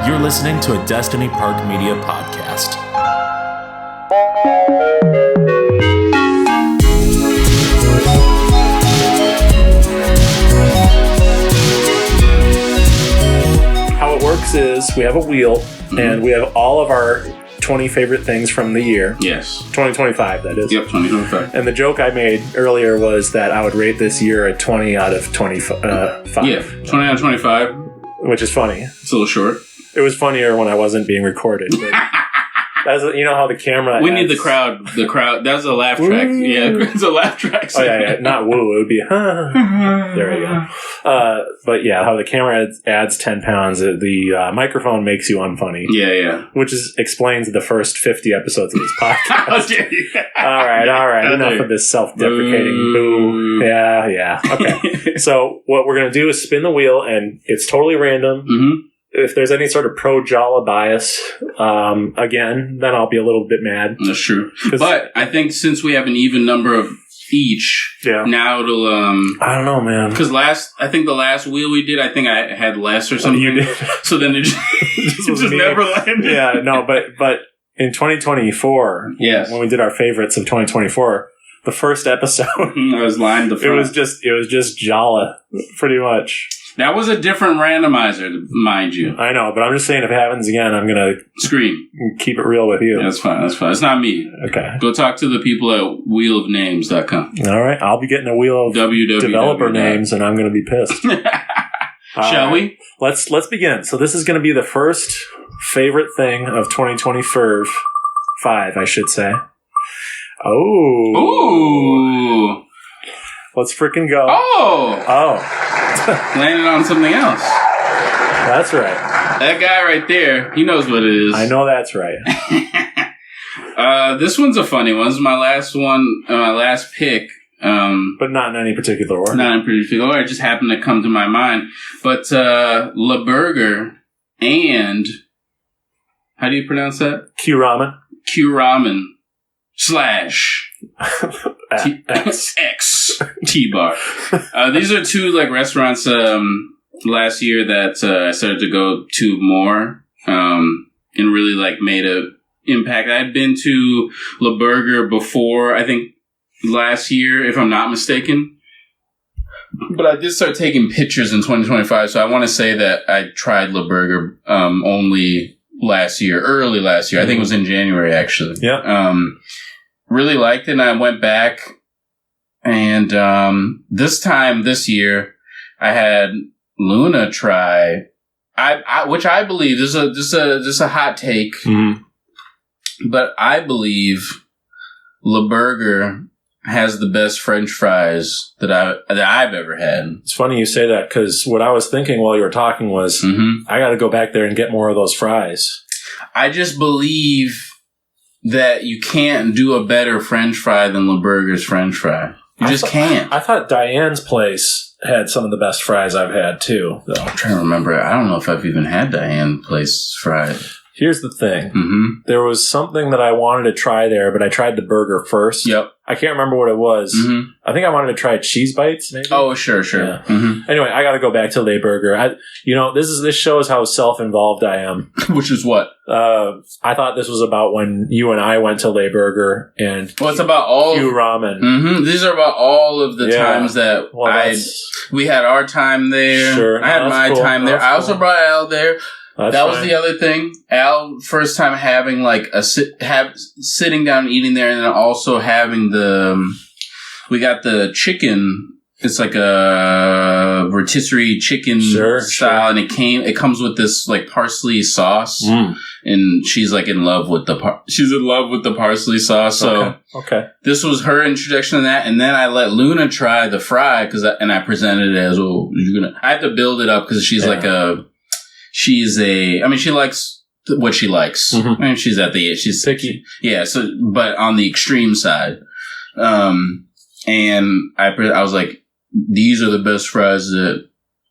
You're listening to a Destiny Park Media podcast. How it works is we have a wheel, and we have all of our 20 favorite things from the year. Yes. 2025, that is. Yep, 2025. And the joke I made earlier was that I would rate this year a 20 out of 25. Yeah, 20 out of 25. Which is funny. It's a little short. It was funnier when I wasn't being recorded. But you know how the camera... We need the crowd. The crowd. That's a laugh track. Yeah, it's a laugh track. Oh, yeah. Not woo. It would be... There you go. But yeah, how the camera adds 10 pounds. The microphone makes you unfunny. Yeah. Which explains the first 50 episodes of this podcast. All right. Enough of this self-deprecating boo. Yeah. Okay. So what we're going to do is spin the wheel, and it's totally random. Mm-hmm. If there's any sort of pro-Jala bias, again, then I'll be a little bit mad. That's true. But I think since we have an even number of each, now it'll... I don't know, man. Because I think the last wheel we did, I think I had less or something. You did. So then it just never landed. Yeah, no, but in 2024, when we did our favorites of 2024, the first episode... I was lined the front. It was just Jala, pretty much. That was a different randomizer, mind you. I know, but I'm just saying if it happens again, I'm going to... Scream. Keep it real with you. Yeah, that's fine. It's not me. Okay. Go talk to the people at wheelofnames.com. All right. I'll be getting a wheel of developer names, and I'm going to be pissed. Shall we? Let's begin. So this is going to be the first favorite thing of 2025, I should say. Oh. Ooh. Let's freaking go. Oh. Landed on something else. That's right. That guy right there, he knows what it is. I know that's right. This one's a funny one. This is my last one, my last pick. But not in any particular order. Not in particular order. It just happened to come to my mind. But LeBurger and... How do you pronounce that? Kyuuramen. / X T-Bar. These are two restaurants last year that I started to go to more and really made a impact. I'd been to LeBurger before, I think last year, if I'm not mistaken. But I did start taking pictures in 2025, so I want to say that I tried LeBurger only early last year. I think it was in January, actually. Yeah. Really liked it, and I went back, and this year, I had Luna try, which I believe this is a hot take, but I believe LeBurger has the best French fries that I've ever had. It's funny you say that, because what I was thinking while you were talking was, I got to go back there and get more of those fries. I just believe that you can't do a better French fry than LeBurger's French fry. You just can't. I thought Diane's place had some of the best fries I've had, too. Though. I'm trying to remember. I don't know if I've even had Diane's place fries. Here's the thing. There was something that I wanted to try there, but I tried the burger first. Yep. I can't remember what it was. I think I wanted to try cheese bites, maybe. Oh, sure. Yeah. Anyway, I got to go back to LeBurger. This shows how self-involved I am. Which is what? I thought this was about when you and I went to LeBurger and... Well, it's about all... Kyuuramen. These are about all of the times that we had our time there. Sure. I had my time there. I also brought Al there. That was the other thing. Al, first time having sitting down and eating there, and then also having we got the chicken. It's like a rotisserie chicken style, and it comes with this parsley sauce, and she's in love with the parsley sauce. So this was her introduction to that, and then I let Luna try the fry and I presented it as I have to build it up because she's she likes what she likes. I mean, she's picky. Yeah. So, but on the extreme side, and I was like, these are the best fries that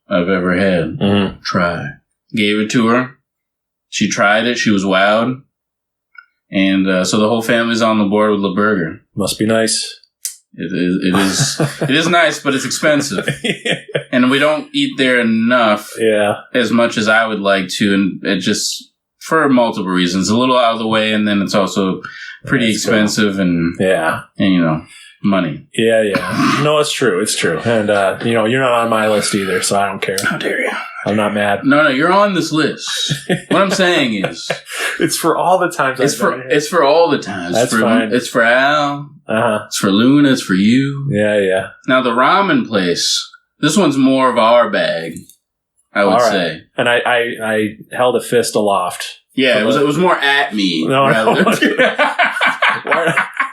I've ever had. Try. Gave it to her. She tried it. She was wowed. And so the whole family's on the board with LeBurger. Must be nice. It is nice, but it's expensive. And we don't eat there enough. Yeah. As much as I would like to, and it just for multiple reasons, a little out of the way, and then it's also pretty expensive, cool. and money. Yeah. No, it's true. It's true. And you're not on my list either, so I don't care. How dare you? I'm not mad. No, you're on this list. What I'm saying is, it's for all the times. It's for all the times. That's fine. It's for Al. Uh-huh. It's for Luna. It's for you. Yeah. Now the ramen place. This one's more of our bag, I would say. And I held a fist aloft. Yeah, it was more at me. No. Why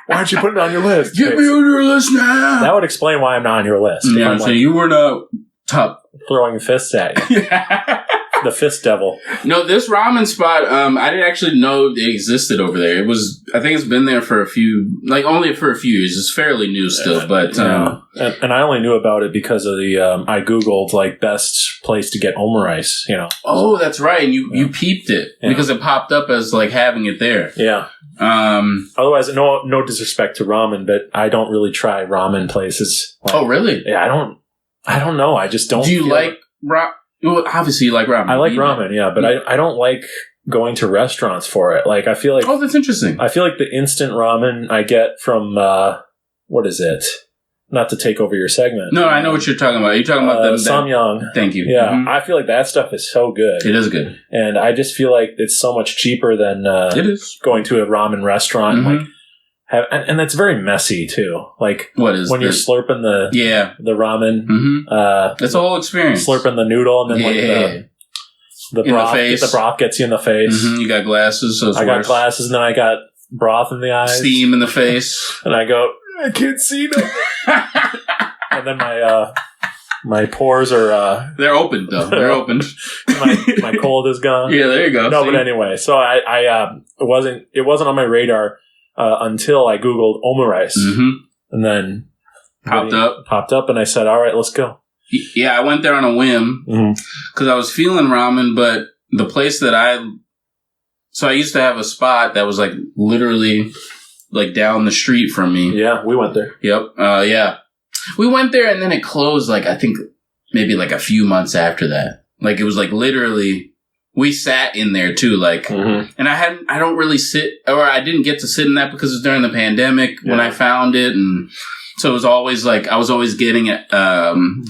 aren't you putting it on your list? Get me on your list now. That would explain why I'm not on your list. Yeah, so you were not top. Throwing fists at you. The fist devil. No, this ramen spot, I didn't actually know it existed over there. I think it's been there for only for a few years. It's fairly new still, but... And I only knew about it because of I Googled, best place to get omurice, Oh, that's right. And you peeped it because it popped up as, having it there. Yeah. Otherwise, no disrespect to ramen, but I don't really try ramen places. Oh, really? Yeah, I don't know. I just don't. Do you like ramen? Well, obviously you like ramen. I like ramen, yeah, but I don't like going to restaurants for it. I feel like... Oh, that's interesting. I feel like the instant ramen I get from, what is it? Not to take over your segment. No, I know what you're talking about. You're talking about the Samyang. Thank you. Yeah, mm-hmm. I feel like that stuff is so good. It is good. And I just feel like it's so much cheaper than it is. Going to a ramen restaurant. Mm-hmm. And it's very messy too. What is when you're slurping the ramen? Mm-hmm. It's a whole experience. Slurping the noodle and then the broth gets you in the face. Mm-hmm. You got glasses. So I got glasses, and then I got broth in the eyes, steam in the face, and I go, I can't see nothing. And then my pores are they're open though. They're open. my cold is gone. Yeah, there you go. No, but anyway, so it wasn't on my radar. Until I Googled omurice, and then popped up, and I said, "All right, let's go." Yeah, I went there on a whim because I was feeling ramen, but the place that I used to have a spot that was literally down the street from me. Yeah, we went there. Yep. Yeah, we went there, and then it closed. I think maybe a few months after that. It was literally. We sat in there too, and I don't really sit, or I didn't get to sit in that because it was during the pandemic when I found it, and so it was always I was always getting it and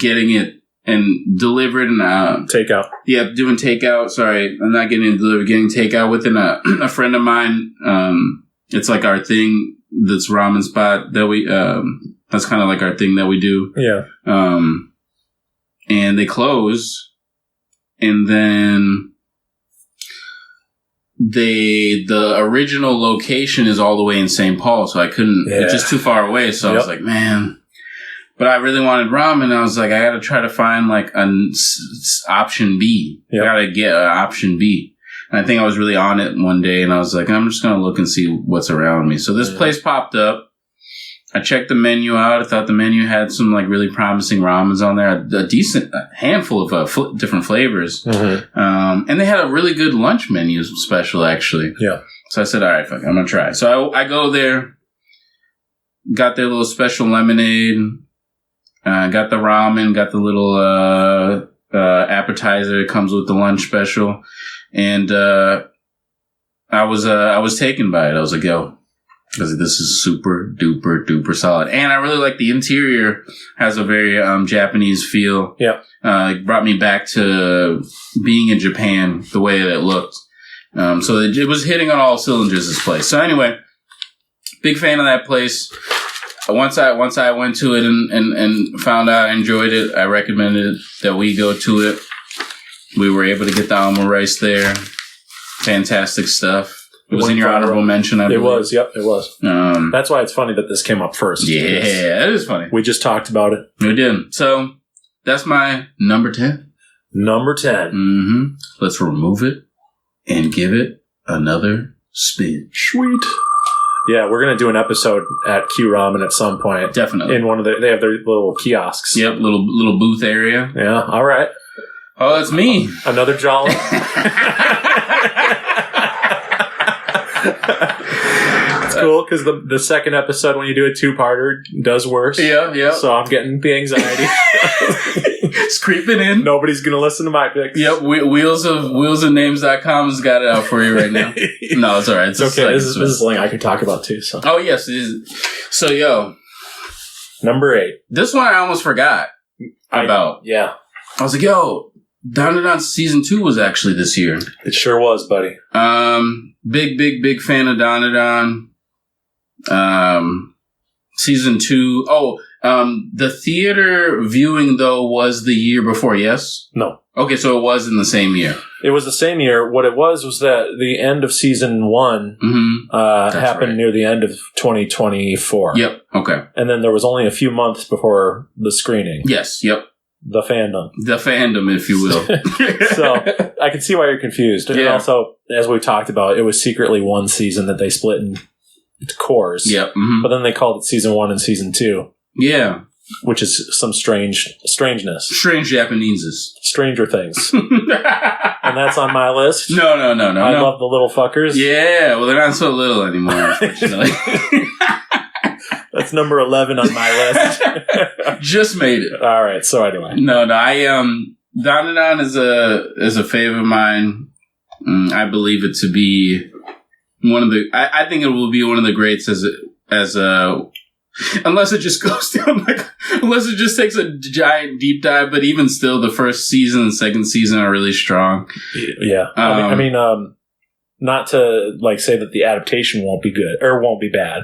delivered and takeout. Yeah, doing takeout. Sorry, I'm not getting it delivered, getting takeout with a friend of mine. It's our thing. That's ramen spot that we. That's kind of our thing that we do. Yeah. And they closed, and then. The original location is all the way in St. Paul, so I couldn't. Yeah. It's just too far away. So I was like, man. But I really wanted ramen. I was like, I got to try to find an option B. Yep. I got to get an option B. And I think I was really on it one day, and I was like, I'm just gonna look and see what's around me. So this place popped up. I checked the menu out. I thought the menu had some really promising ramens on there, a decent handful of different flavors. Mm-hmm. And they had a really good lunch menu special, actually. Yeah. So I said, all right, fuck, I'm going to try. So I go there, got their little special lemonade, got the ramen, got the little appetizer that comes with the lunch special. And I was taken by it. I was like, yo. Because this is super duper duper solid, and I really like the interior. Has a very Japanese feel. Yeah, it brought me back to being in Japan. The way that it looked, so it was hitting on all cylinders. This place. So anyway, big fan of that place. Once I went to it and found out I enjoyed it, I recommended that we go to it. We were able to get the omurice there. Fantastic stuff. It was in your honorable mention, I believe. It was, yep, it was. That's why it's funny that this came up first. Yeah, that is funny. We just talked about it. We did. So, that's my number 10. Number 10. Mm-hmm. Let's remove it and give it another spin. Sweet. Yeah, we're going to do an episode at Kyuuramen at some point. Definitely. In one of they have their little kiosks. Yep, little booth area. Yeah, all right. Oh, that's me. Another jolly. It's cool because the second episode when you do a two-parter does worse. Yeah. So I'm getting the anxiety. It's creeping in. Nobody's gonna listen to my picks. Yep, wheelsofnames.com has got it out for you right now. No, it's all right. It's okay. This is something I could talk about too. So. Oh yes, so yo, number 8. This one I almost forgot about. Yeah, I was like, yo, Dandadan season 2 was actually this year. It sure was, buddy. Big fan of Dandadan. Season 2. Oh, the theater viewing though was the year before. Yes. No. Okay, so it was in the same year. It was the same year. What it was that the end of season 1 happened near the end of 2024. Yep. Okay. And then there was only a few months before the screening. Yes. Yep. The fandom, if you will. So I can see why you're confused. And also, as we talked about, it was secretly one season that they split into cores. Yep. But then they called it season 1 and season 2. Yeah. Which is some strangeness. Strange Japaneses. Stranger Things. And that's on my list. No. I love the little fuckers. Yeah, well, they're not so little anymore, unfortunately. That's number 11 on my list. Just made it. All right, so anyway. No, Dandadan is a favorite of mine. I believe it to be one of the... I think it will be one of the greats as a... Unless it just goes down unless it just takes a giant deep dive, but even still, the first season and second season are really strong. Yeah, I mean, not to say that the adaptation won't be good or won't be bad,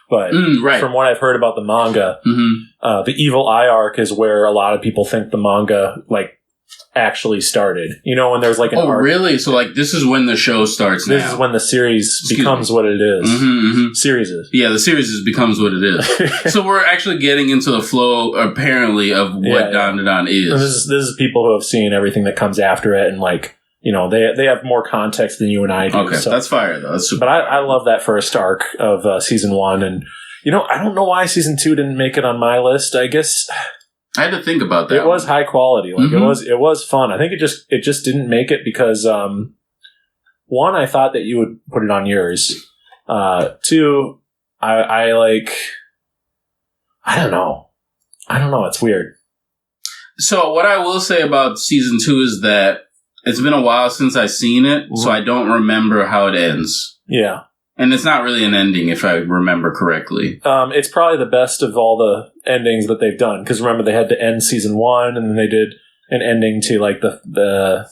but from what I've heard about the manga, the Evil Eye arc is where a lot of people think the manga actually started. You know, when there's an arc. Really? So this is when the show starts now. This is when the series becomes what it is. Series is. Yeah, the series becomes what it is. So we're actually getting into the flow, apparently, of what Dandadan is. And this is people who have seen everything that comes after it, and they have more context than you and I do. Okay, so that's fire though. That's super. But I love that first arc of season 1, and I don't know why season 2 didn't make it on my list. I guess I had to think about that. It was high quality. It was fun. I think it just didn't make it because 1, I thought that you would put it on yours. 2, I don't know. It's weird. So what I will say about season 2 is that it's been a while since I've seen it, so I don't remember how it ends. Yeah. And it's not really an ending, if I remember correctly. It's probably the best of all the endings that they've done. Because remember, they had to end season 1, and then they did an ending to the.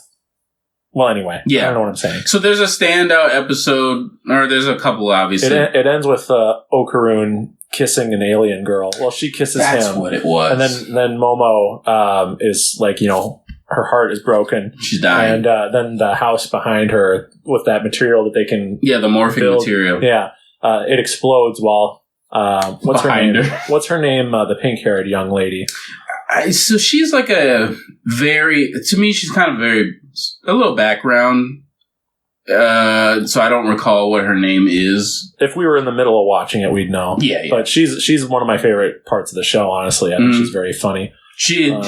Well, anyway, I don't know what I'm saying. So there's a standout episode, or there's a couple, obviously. It ends with Okarun kissing an alien girl. Well, she kisses him. That's what it was. And then Momo is her heart is broken. She's dying. And then the house behind her with that material that they can... Yeah, the morphing material. Yeah. It explodes while... what's behind her name? What's her name? The pink-haired young lady. So she's a very... To me, she's kind of a little background. So I don't recall what her name is. If we were in the middle of watching it, we'd know. Yeah. But she's one of my favorite parts of the show, honestly. I think she's very funny. She's got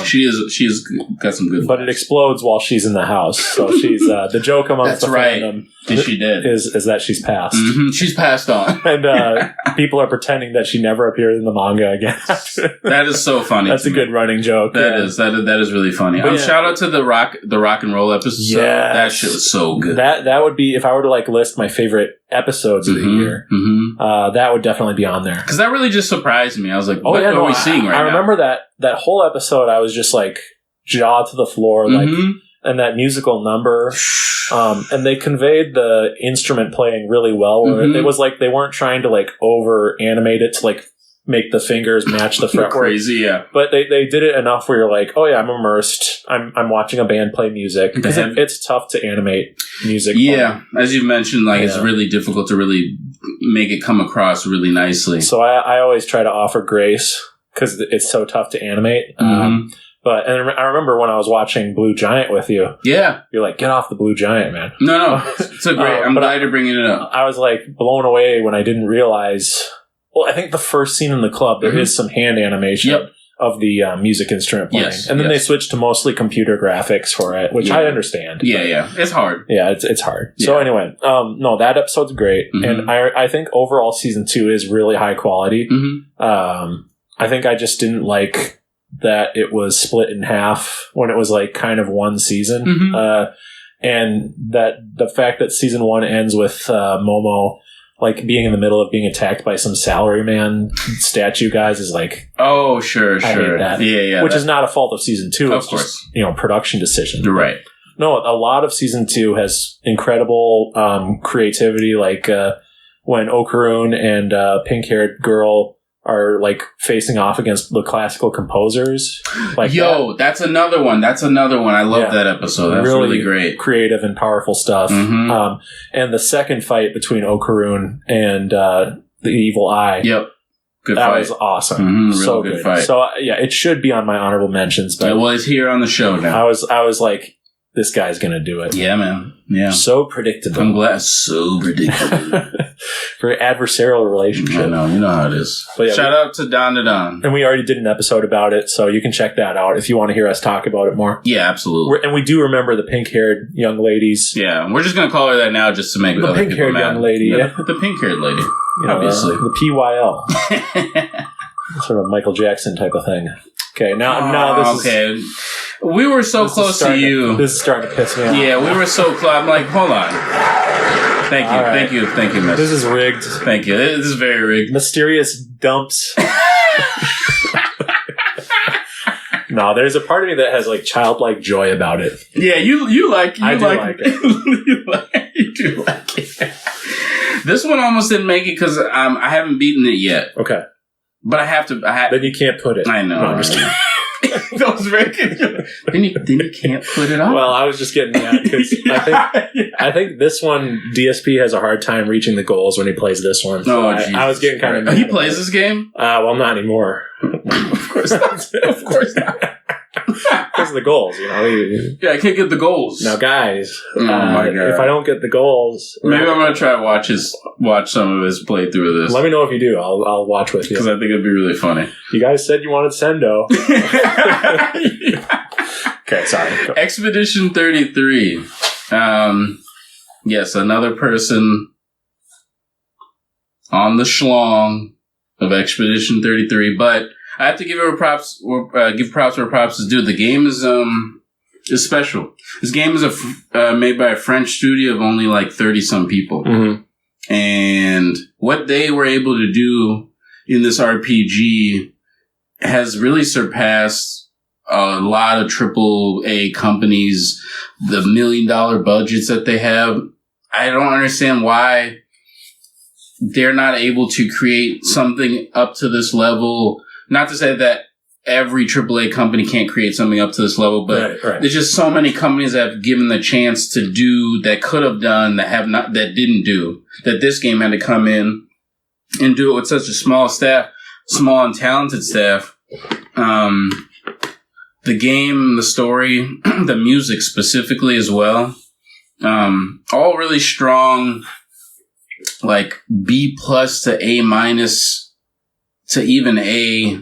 some good. But it explodes while she's in the house. So she's the joke amongst the fandom. She did is that she's passed. Mm-hmm. She's passed on, and people are pretending that she never appeared in the manga again. That is so funny. That's a good running joke. That is really funny. Shout out to the rock and roll episode. Yes. That shit was so good. That would be if I were to list my favorite episodes of the year. That would definitely be on there because that really just surprised me. I was like, "What are we seeing right now?" I remember that whole episode. I was just jaw to the floor, and that musical number. And they conveyed the instrument playing really well. Where it was they weren't trying to over animate it to make the fingers match the fretwork. Crazy, yeah. But they did it enough where you're oh yeah, I'm immersed. I'm watching a band play music because it's tough to animate music. Yeah, as you've mentioned, it's really difficult to really make it come across really nicely. So I always try to offer grace because it's so tough to animate. But I remember when I was watching Blue Giant with you. Yeah, you're get off the Blue Giant, man. No, it's a great. I'm glad you're bringing it up. I was blown away when I didn't realize. Well, I think the first scene in the club there is some hand animation of the music instrument playing, and then they switched to mostly computer graphics for it, which I understand. Yeah, it's hard. Yeah, it's hard. Yeah. So anyway, no, that episode's great, and I think overall season 2 is really high quality. I think I just didn't like that it was split in half when it was like kind of one season. Mm-hmm. And that the fact that season 1 ends with Momo like being in the middle of being attacked by some salaryman statue guys is like, oh, sure. I hate that. Yeah. Which is not a fault of season 2. Of it's course. just, production decision. You're right. No, a lot of season 2 has incredible creativity, like when Okarun and pink-haired girl are like facing off against the classical composers. Like that's another one. I love that episode. That's really great. Creative and powerful stuff. Mm-hmm. And the second fight between Okarun and the Evil Eye. Yep. Good that fight. was awesome. Mm-hmm. So good fight. So it should be on my honorable mentions. But well, it's here on the show now. I was like, this guy's gonna do it. Yeah, man. Yeah. So predictable. I'm glad. So predictable. Very adversarial relationship. I know. You know how it is. But shout out to Don to Don. And we already did an episode about it, so you can check that out if you want to hear us talk about it more. Yeah, absolutely. And we do remember the pink-haired young ladies. Yeah, we're just going to call her that now just to make the pink-haired young lady. Yeah. The pink-haired lady. Obviously. The PYL. Sort of Michael Jackson type of thing. Okay, now this is... We were so close to you. This is starting to piss me off. Yeah, we were so close. I'm like, hold on. Thank you. Right. Thank you, miss. This is rigged. Thank you. This is very rigged. Mysterious dumps. No, there's a part of me that has like childlike joy about it. Yeah, you like it. I do like it. You do like it. This one almost didn't make it because I haven't beaten it yet. Okay. But I have to. Then you can't put it. I know. No, I'm just kidding. That was very good. Then you can't put it on. Well, I was just getting that because I think this one DSP has a hard time reaching the goals when he plays this one. So I was getting kind of mad. He plays this game? Well, not anymore. Of course not. Of course not. Because of the goals, Yeah, I can't get the goals. Now, guys, my God. if I don't get the goals, maybe I'm gonna try to watch some of his playthrough of this. Let me know if you do. I'll watch with you because I think it'd be really funny. You guys said you wanted Sendo. Okay, sorry. Go. Expedition 33. Yes, another person on the schlong of Expedition 33, but I have to give props where props is due. The game is special. This game is made by a French studio of only like 30-some people. Mm-hmm. And what they were able to do in this RPG has really surpassed a lot of AAA companies, the $1 million budgets that they have. I don't understand why they're not able to create something up to this level. Not to say that every AAA company can't create something up to this level, but right. There's just so many companies that have given the chance to do, that could have done, that didn't do, that this game had to come in and do it with such a small and talented staff. The game, the story, the music specifically as well, all really strong, like B+ to A- to even A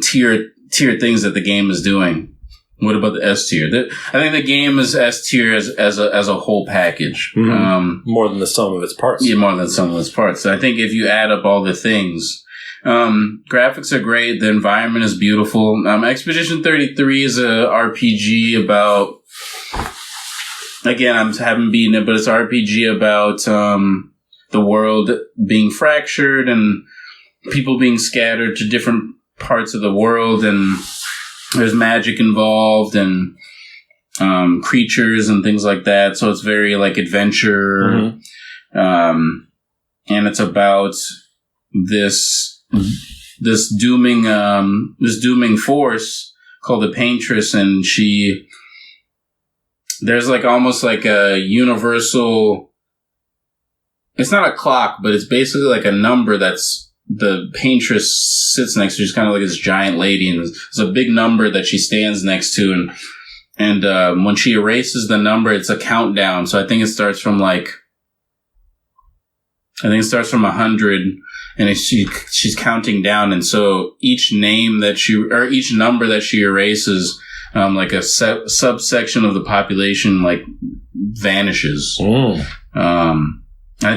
tier things that the game is doing. What about the S tier? I think the game is S tier as a whole package. Mm-hmm. More than the sum of its parts. Yeah, more than the sum of its parts. I think if you add up all the things, graphics are great. The environment is beautiful. Expedition 33 is a RPG about. Again, I haven't beaten it, but it's an RPG about the world being fractured and people being scattered to different parts of the world, and there's magic involved and creatures and things like that. So it's very like adventure, and it's about this dooming force called the Paintress, and there's like almost like a universal. It's not a clock, but it's basically like a number that's. The Paintress sits next to. She's kind of like this giant lady, and there's a big number that she stands next to, and when she erases the number, it's a countdown. So I think it starts from 100, and she's counting down, and so each number that she erases, like a subsection of the population, like vanishes. I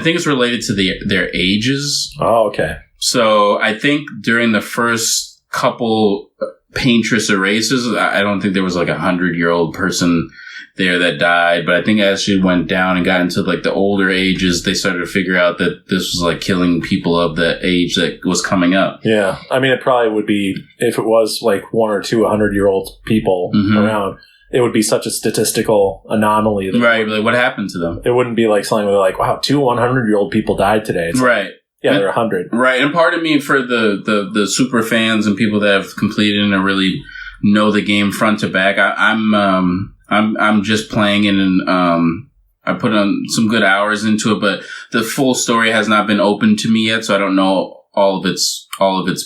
think it's related to their ages. Oh, okay. So I think during the first couple paintress erasers. I don't think there was like 100-year-old person there that died, but I think as she went down and got into like the older ages, they started to figure out that this was like killing people of the age that was coming up. Yeah. I mean, it probably would be, if it was like 1 or 2 100-year-old people around, it would be such a statistical anomaly. Right. Like, what happened to them? It wouldn't be like something where they're like, wow, 2 100-year-old people died today. It's right. Like, yeah, they're 100. Right. And part of me, for the super fans and people that have completed and really know the game front to back, I'm just playing it, and I put on some good hours into it, but the full story has not been open to me yet, so I don't know all of its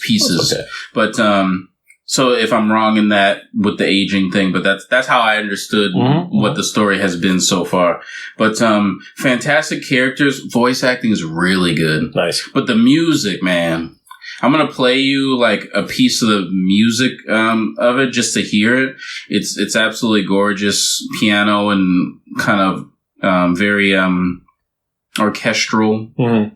pieces. Okay. But so if I'm wrong in that with the aging thing, but that's how I understood what the story has been so far. But fantastic characters, voice acting is really good. Nice. But the music, man. I'm going to play you like a piece of the music of it just to hear it. It's absolutely gorgeous piano and kind of very orchestral,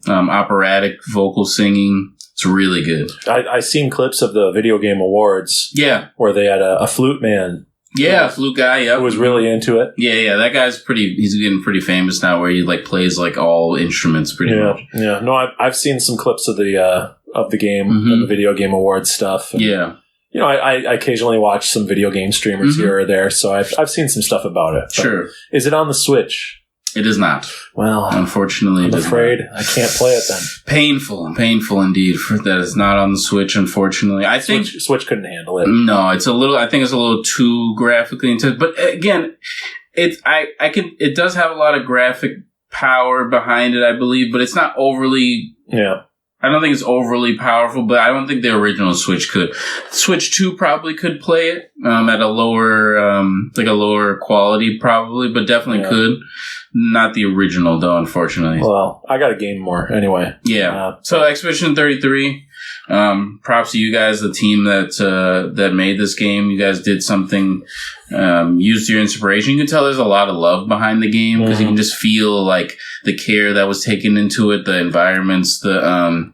operatic vocal singing. It's really good. I seen clips of the Video Game Awards. Yeah. Where they had a flute man. Yeah, flute guy, yeah. Who was really into it. Yeah, that guy's he's getting pretty famous now, where he like plays like all instruments pretty much. Yeah, no, I've seen some clips of the game and the Video Game Awards stuff. And, yeah. You know, I occasionally watch some video game streamers here or there, so I've seen some stuff about it. Sure. Is it on the Switch? It is not. Well, unfortunately, I'm afraid I can't play it then. Painful indeed. That it's not on the Switch. Unfortunately, I think Switch couldn't handle it. No, I think it's a little too graphically intense. But again, it does have a lot of graphic power behind it, I believe, but it's not overly. Yeah. I don't think it's overly powerful, but I don't think the original Switch could. Switch 2 probably could play it at a lower quality, probably, but definitely could. Not the original, though, unfortunately. Well, I got a game more anyway. Yeah. So Expedition 33. Props to you guys, the team that made this game. You guys did something. Used your inspiration. You can tell there's a lot of love behind the game because you can just feel like the care that was taken into it, the environments, the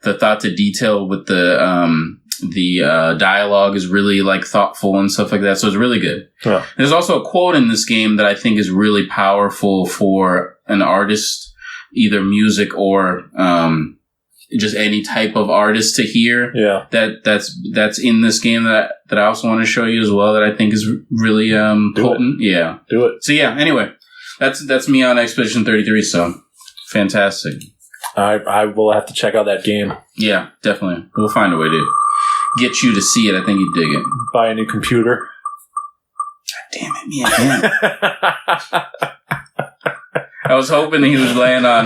thought to detail with the dialogue is really like thoughtful and stuff like that. So it's really good. Yeah. There's also a quote in this game that I think is really powerful for an artist, either music or just any type of artist to hear. Yeah. That's in this game that I also want to show you as well, that I think is really potent. Yeah. Do it. So yeah, anyway, that's me on Expedition 33, so fantastic. I will have to check out that game. Yeah, definitely. We'll find a way to get you to see it. I think you'd dig it. Buy a new computer. God damn it, me again. I was hoping he was laying on.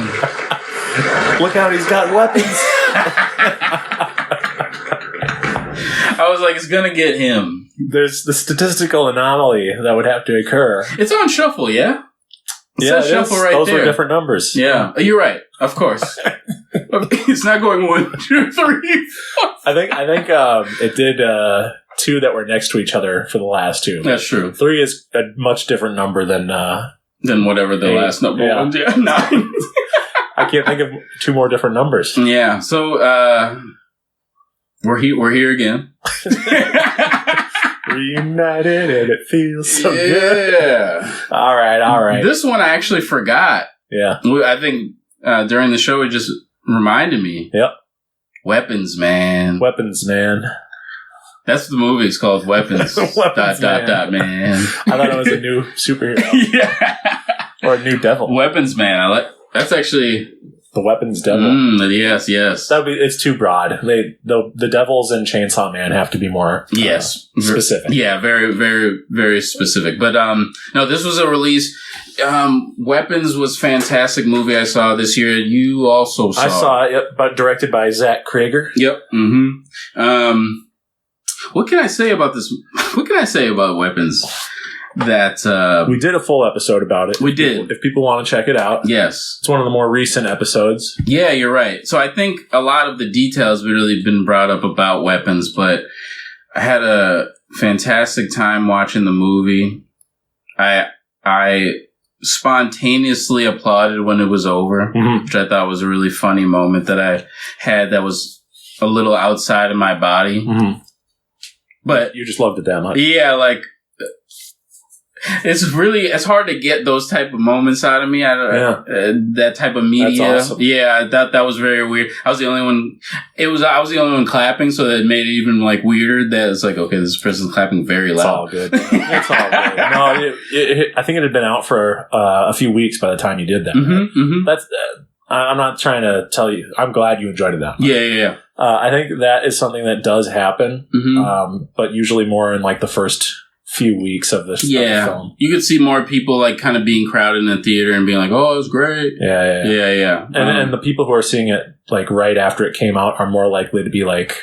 Look out, he's got weapons. I was like, it's gonna get him. There's the statistical anomaly that would have to occur. It's on shuffle, yeah? It says shuffle right Those there. Those are different numbers. Yeah. You're right. Of course. It's not going 1, 2, 3, 4. I think it did 2 that were next to each other for the last 2. That's true. 3 is a much different number than whatever the 8. Last number was. Yeah, 9. I can't think of 2 more different numbers. Yeah. So we're here again. Reunited and it feels so good. All right. This one I actually forgot. Yeah. I think during the show it just reminded me. Yep. Weapons Man. That's the movie. It's called Weapons. Weapons man. I thought it was a new superhero. Yeah. Or a new devil. Weapons Man. That's actually the Weapons Devil. Yes. It's too broad. The devils and Chainsaw Man have to be more specific. Yeah, very, very, very specific. But no, this was a release. Weapons was a fantastic movie I saw this year. You also saw. I saw it, but directed by Zach Krager. Yep. What can I say about this? What can I say about Weapons? That we did a full episode about it. We did. If people want to check it out. Yes. It's one of the more recent episodes. Yeah, you're right. So I think a lot of the details have really been brought up about Weapons, but I had a fantastic time watching the movie. I spontaneously applauded when it was over, which I thought was a really funny moment that I had that was a little outside of my body. Mm-hmm. But you just loved it that much. Yeah, like it's hard to get those type of moments out of me. That type of media. That's awesome. Yeah, that was very weird. I was the only one. I was the only one clapping, so that made it even like weirder. That it's like, okay, this person's clapping very loud. It's all good. It's all good. No, I think it had been out for a few weeks by the time you did that. Mm-hmm, right? mm-hmm. That's. I'm not trying to tell you. I'm glad you enjoyed it that much. Yeah. I think that is something that does happen, but usually more in like the first few weeks of this film. You could see more people like kind of being crowded in the theater and being like, "Oh, it was great." Yeah. And the people who are seeing it like right after it came out are more likely to be like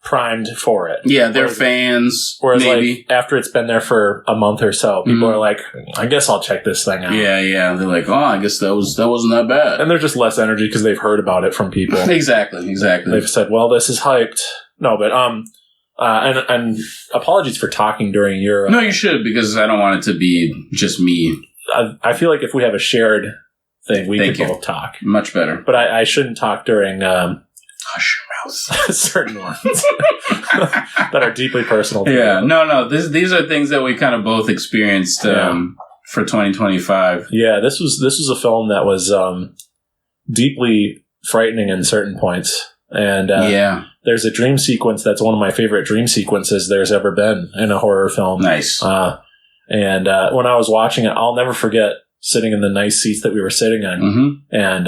primed for it. Yeah, they're fans. Whereas maybe. like after it's been there for a month or so, people are like, I guess I'll check this thing out. Yeah. They're like, oh, I guess that wasn't that bad. And there's just less energy because they've heard about it from people. Exactly. They've said, well, this is hyped. No, but and apologies for talking during your. No, you should, because I don't want it to be just me. I feel like if we have a shared thing, we can both talk. Much better. But I shouldn't talk during. Hush your mouth. Certain ones that are deeply personal to you. No. These are things that we kind of both experienced for 2025. Yeah, this was a film that was deeply frightening in certain points. And there's a dream sequence that's one of my favorite dream sequences there's ever been in a horror film. Nice. And when I was watching it, I'll never forget sitting in the nice seats that we were sitting in and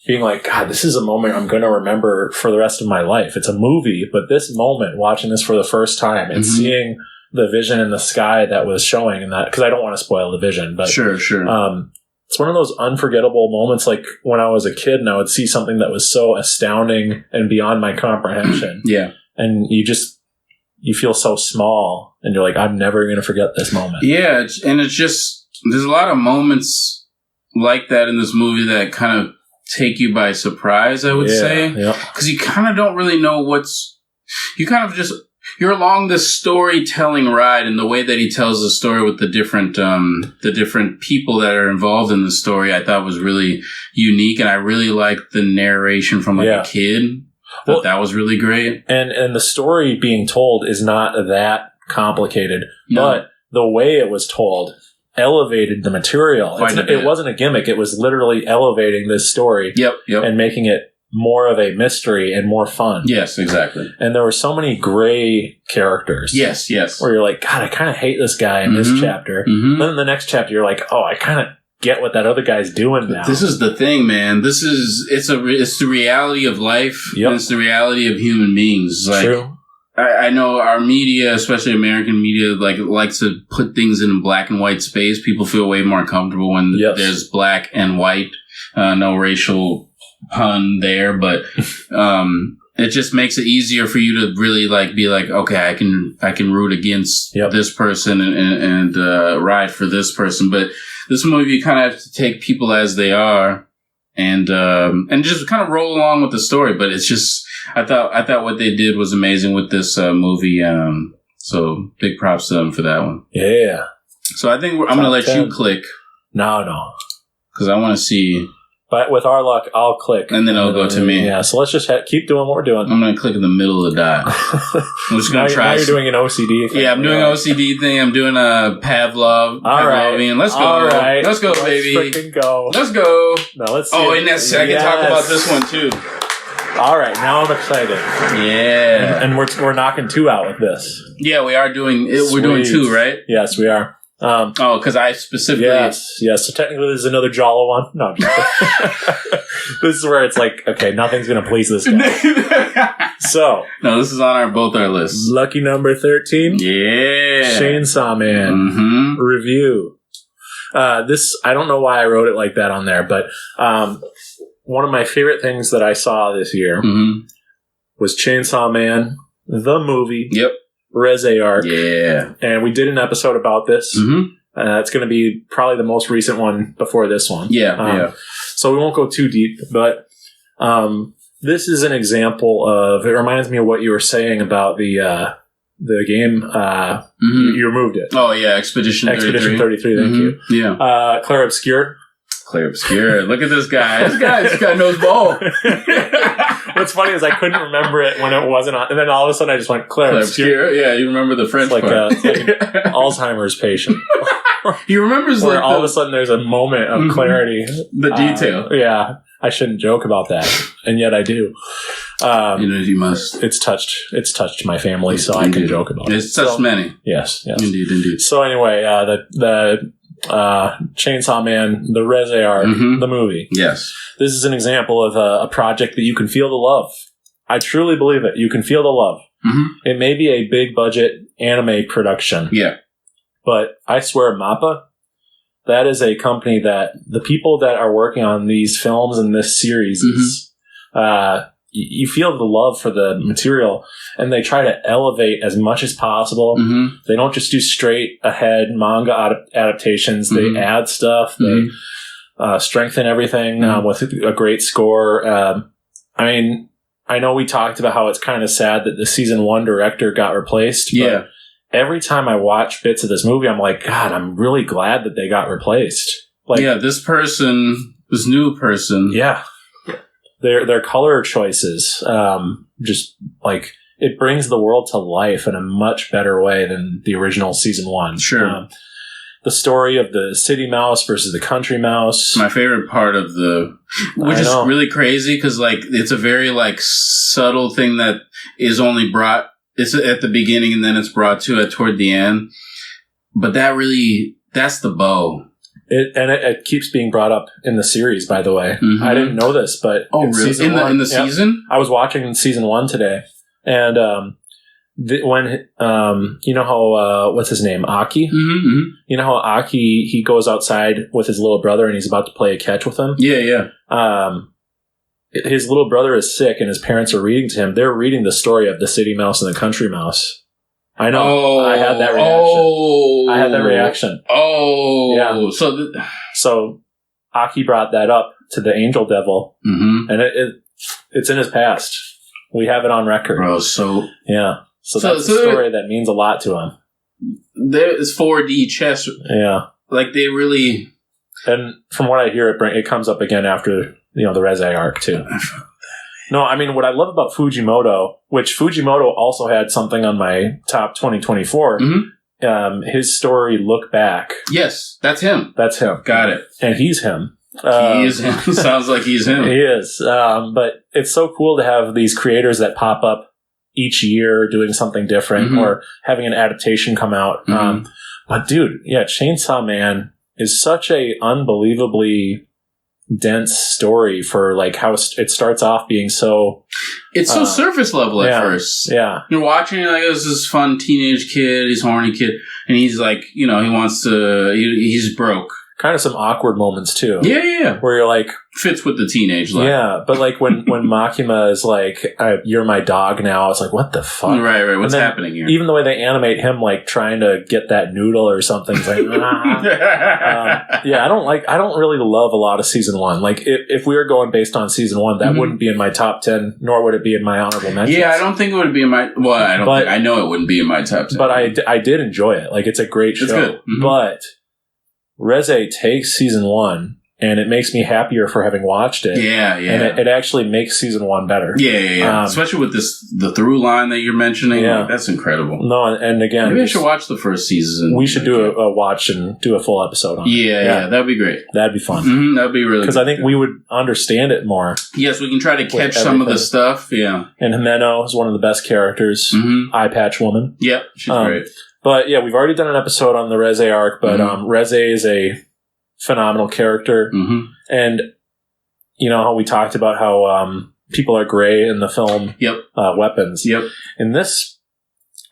being like, God, this is a moment I'm going to remember for the rest of my life. It's a movie, but this moment, watching this for the first time and seeing the vision in the sky that was showing in that, because I don't want to spoil the vision, but sure. It's one of those unforgettable moments, like when I was a kid and I would see something that was so astounding and beyond my comprehension. Yeah. And you feel so small and you're like, I'm never going to forget this moment. Yeah. And it's just, there's a lot of moments like that in this movie that kind of take you by surprise, I would say. Because you kind of don't really know you're along this storytelling ride, and the way that he tells the story with the different people that are involved in the story, I thought was really unique, and I really liked the narration from a kid. That was really great. And the story being told is not that complicated, but the way it was told elevated the material. It wasn't a gimmick. It was literally elevating this story and making it more of a mystery and more fun. Yes, exactly. And there were so many gray characters. Yes. Where you're like, God, I kind of hate this guy in this chapter. Then in the next chapter, you're like, oh, I kind of get what that other guy's doing now. This is the thing, man. It's the reality of life. And it's the reality of human beings. Like, true. I know our media, especially American media, likes to put things in black and white space. People feel way more comfortable when there's black and white. No racial pun there, but it just makes it easier for you to really be like, okay, I can root against this person and ride for this person. But this movie, you kind of have to take people as they are and just kind of roll along with the story. But it's just, I thought what they did was amazing with this movie. So big props to them for that one. Yeah. So I think I'm going to let you click. No. Because I want to see. But with our luck, I'll click. And then it'll go to me. Yeah, so let's just keep doing what we're doing. I'm going to click in the middle of the dot. I'm just going to try. Now you're doing an OCD thing. Yeah, I'm doing an OCD thing. I'm doing a Pavlov. All right. Let's go. All right. Let's go, baby. Let's freaking go. Let's go. Now let's see. Oh, and that's, I can talk about this one, too. All right. Now I'm excited. Yeah. And we're knocking 2 out with this. Yeah, we are doing, we're doing 2, right? Yes, we are. Because I specifically... Yes. So technically this is another Jawa one. No, I'm just this is where it's like, okay, nothing's going to please this guy. So... No, this is on both our lists. Lucky number 13. Yeah. Chainsaw Man. Review. This, I don't know why I wrote it like that on there, but one of my favorite things that I saw this year was Chainsaw Man, the movie. Yep. Reze arc. Yeah. And we did an episode about this. It's going to be probably the most recent one before this one. Yeah. So we won't go too deep, but this is an example of, it reminds me of what you were saying about the game. You removed it. Oh, yeah. Expedition 33. Thank you. Yeah. Clair Obscur. Clair Obscur. Look at this guy. This guy knows ball. What's funny is I couldn't remember it when it wasn't on, and then all of a sudden I just went Clair Obscur. Yeah, you remember the French part. It's like an Alzheimer's patient. He remembers where all of a sudden there's a moment of clarity. The detail. Yeah. I shouldn't joke about that, and yet I do. You must. It's touched my family, so I can joke about it. It's touched many. Yes. Indeed. So anyway, the Chainsaw Man, the Reze arc, the movie. Yes. This is an example of a project that you can feel the love. I truly believe it. You can feel the love. It may be a big budget anime production. Yeah. But I swear, MAPPA, that is a company that the people that are working on these films and this series is, you feel the love for the material, and they try to elevate as much as possible. They don't just do straight ahead manga adaptations. They add stuff. They strengthen everything with a great score. I mean, I know we talked about how it's kind of sad that the season 1 director got replaced. But every time I watch bits of this movie, I'm like, God, I'm really glad that they got replaced. Like, this new person. Yeah. Their color choices, just like, it brings the world to life in a much better way than the original season 1. Sure. The story of the city mouse versus the country mouse. My favorite part of which is really crazy because like it's a very like subtle thing that is only brought. It's at the beginning and then it's brought to it toward the end. But that's the bow. It keeps being brought up in the series, by the way. I didn't know this, but really? In the season? I was watching season 1 today, and when you know how what's his name, Aki? You know how Aki, he goes outside with his little brother and he's about to play a catch with him? Yeah. His little brother is sick and his parents are reading to him. They're reading the story of the city mouse and the country mouse. I know. I had that reaction. Yeah. So Aki brought that up to the Angel Devil, and it's in his past. We have it on record. Yeah. So that's a story that means a lot to him. There's 4D chess. Yeah. Like they really. And from what I hear, it comes up again after the Reze arc too. No, I mean, what I love about Fujimoto, which Fujimoto also had something on my top 2024, his story, Look Back. Yes, that's him. That's him. Got it. And he's him. He is him. Sounds like he's him. He is. But it's so cool to have these creators that pop up each year doing something different or having an adaptation come out. But dude, Chainsaw Man is such a unbelievably dense story for like how it starts off being so. It's so surface level at first. Yeah, you're watching like this is fun teenage kid, he's a horny kid, and he's like, he wants to. He's broke. Kind of some awkward moments too. Yeah. Where you're like, fits with the teenage life. Yeah, but like when Makima is like, "You're my dog now," it's like, what the fuck? Right. What's happening here? Even the way they animate him like trying to get that noodle or something, it's like, I don't really love a lot of season 1. Like if we were going based on season 1, that wouldn't be in my top 10, nor would it be in my honorable mentions. Yeah, I don't think it would be in my. Well, I know it wouldn't be in my top 10. But I did enjoy it. Like it's a great show. It's good. But Reze takes season 1, and it makes me happier for having watched it. Yeah. And it actually makes season 1 better. Yeah. Especially with the through line that you're mentioning. Yeah. Like, that's incredible. No, and again, maybe I should watch the first season. We should do a watch and do a full episode on it. Yeah, that'd be great. That'd be fun. That'd be really good. Because I think we would understand it more. Yes, we can try to catch some of the stuff. Yeah. And Himeno is one of the best characters. Eye Patch Woman. Yep, she's great. But yeah, we've already done an episode on the Reze arc, but Reze is a phenomenal character. And you know how we talked about how people are gray in the film weapons. Yep. In this,